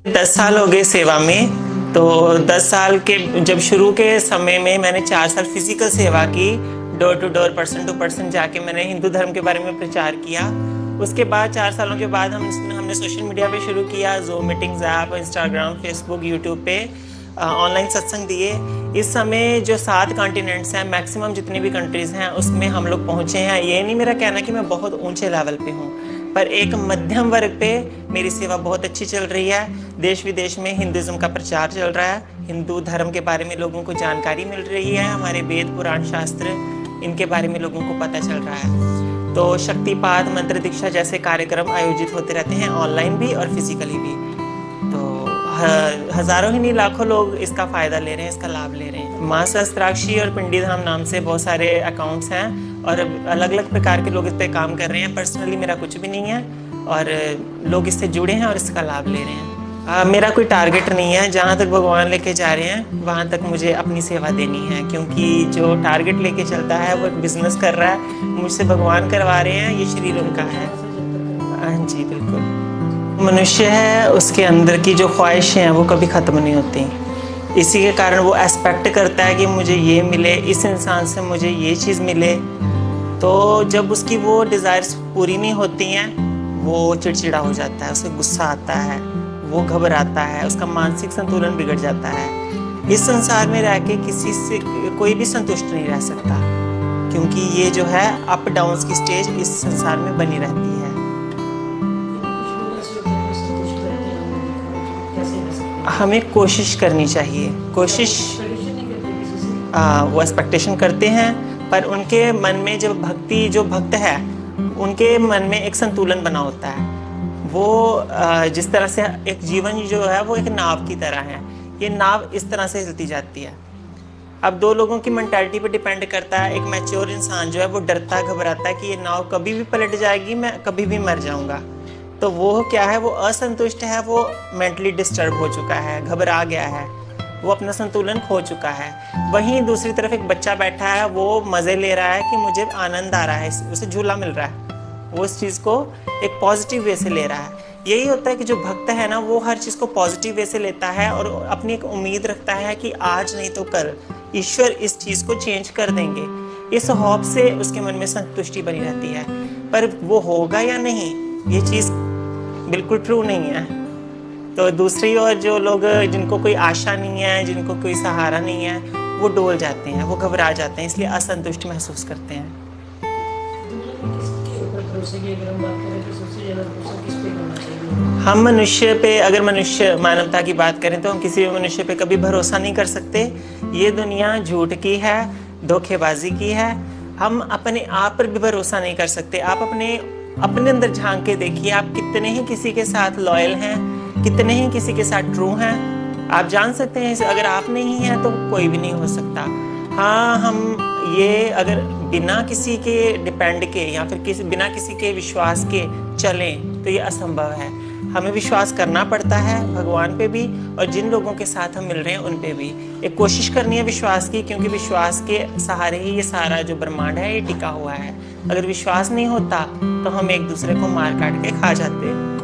10 साल हो गए सेवा में। तो 10 साल के जब शुरू के समय में मैंने 4 साल फिजिकल सेवा की, door to door, person to person जाके मैंने हिंदू धर्म के बारे में प्रचार किया। उसके बाद 4 सालों के बाद हमने सोशल मीडिया पे शुरू किया, zoom meetings app, Instagram, Facebook, YouTube पे ऑनलाइन सत्संग दिए। इस समय जो 7 कॉन्टिनेंट्स हैं, मैक्सिमम जितनी भी कंट्रीज़ हैं उसमें हम लोग पहुँचे हैं। ये नहीं मेरा कहना कि मैं बहुत ऊंचे लेवल पे हूँ, पर एक मध्यम वर्ग पे मेरी सेवा बहुत अच्छी चल रही है। देश विदेश में हिंदुज़म का प्रचार चल रहा है, हिंदू धर्म के बारे में लोगों को जानकारी मिल रही है, हमारे वेद पुराण शास्त्र इनके बारे में लोगों को पता चल रहा है। तो शक्तिपात, मंत्र दीक्षा जैसे कार्यक्रम आयोजित होते रहते हैं, ऑनलाइन भी और फिजिकली भी। तो हज़ारों ही नहीं लाखों लोग इसका फ़ायदा ले रहे हैं, इसका लाभ ले रहे हैं। माँ सहस्त्राक्षी और पिंडी धाम नाम से बहुत सारे अकाउंट्स हैं और अलग अलग प्रकार के लोग इस पर काम कर रहे हैं। पर्सनली मेरा कुछ भी नहीं है और लोग इससे जुड़े हैं और इसका लाभ ले रहे हैं। मेरा कोई टारगेट नहीं है, जहाँ तक भगवान लेके जा रहे हैं वहाँ तक मुझे अपनी सेवा देनी है, क्योंकि जो टारगेट लेके चलता है वो एक बिजनेस कर रहा है, मुझसे भगवान करवा रहे हैं, ये शरीर उनका है। हाँ जी बिल्कुल। मनुष्य है, उसके अंदर की जो ख्वाहिशें हैं वो कभी ख़त्म नहीं होती। इसी के कारण वो एक्सपेक्ट करता है कि मुझे ये मिले, इस इंसान से मुझे ये चीज़ मिले। तो जब उसकी वो डिज़ायर्स पूरी नहीं होती हैं वो चिड़चिड़ा हो जाता है, उसे गुस्सा आता है, वो घबराता है, उसका मानसिक संतुलन बिगड़ जाता है। इस संसार में रह के किसी से कोई भी संतुष्ट नहीं रह सकता, क्योंकि ये जो है अप डाउन्स की स्टेज इस संसार में बनी रहती है। हमें कोशिश करनी चाहिए, कोशिश वो एक्सपेक्टेशन करते हैं, पर उनके मन में जो भक्त है उनके मन में एक संतुलन बना होता है। वो जिस तरह से एक जीवन जो है वो एक नाव की तरह है, ये नाव इस तरह से हिलती जाती है। अब 2 लोगों की मेंटालिटी पे डिपेंड करता है। एक मैच्योर इंसान जो है वो डरता घबराता है कि ये नाव कभी भी पलट जाएगी, मैं कभी भी मर जाऊंगा। तो वो क्या है, वो असंतुष्ट है, वो मेंटली डिस्टर्ब हो चुका है, घबरा गया है, वो अपना संतुलन खो चुका है। वहीं दूसरी तरफ एक बच्चा बैठा है, वो मज़े ले रहा है कि मुझे आनंद आ रहा है, उसे झूला मिल रहा है, वो इस चीज़ को एक पॉजिटिव वे से ले रहा है। यही होता है कि जो भक्त है ना, वो हर चीज़ को पॉजिटिव वे से लेता है और अपनी एक उम्मीद रखता है कि आज नहीं तो कल ईश्वर इस चीज़ को चेंज कर देंगे। इस हौफ से उसके मन में संतुष्टि बनी रहती है, पर वो होगा या नहीं ये चीज़ बिल्कुल ट्रू नहीं है। तो दूसरी ओर जो लोग जिनको कोई आशा नहीं है, जिनको कोई सहारा नहीं है, वो डोल जाते हैं, वो घबरा जाते हैं, इसलिए असंतुष्ट महसूस करते हैं। हम मनुष्य पे, अगर मनुष्य मानवता की बात करें तो हम किसी भी मनुष्य पे कभी भरोसा नहीं कर सकते। ये दुनिया झूठ की है, धोखेबाजी की है। हम अपने आप पर भी भरोसा नहीं कर सकते। आप अपने अंदर झांक के देखिए, आप कितने ही किसी के साथ लॉयल हैं, कितने ही किसी के साथ ट्रू हैं। आप जान सकते हैं अगर आप नहीं हैं तो कोई भी नहीं हो सकता। हाँ, हम ये अगर बिना किसी के डिपेंड के या फिर बिना किसी के विश्वास के चलें तो ये असंभव है। हमें विश्वास करना पड़ता है भगवान पे भी और जिन लोगों के साथ हम मिल रहे हैं उन पे भी। एक कोशिश करनी है विश्वास की, क्योंकि विश्वास के सहारे ही ये सारा जो ब्रह्मांड है ये टिका हुआ है। अगर विश्वास नहीं होता तो हम एक दूसरे को मार काट के खा जाते हैं।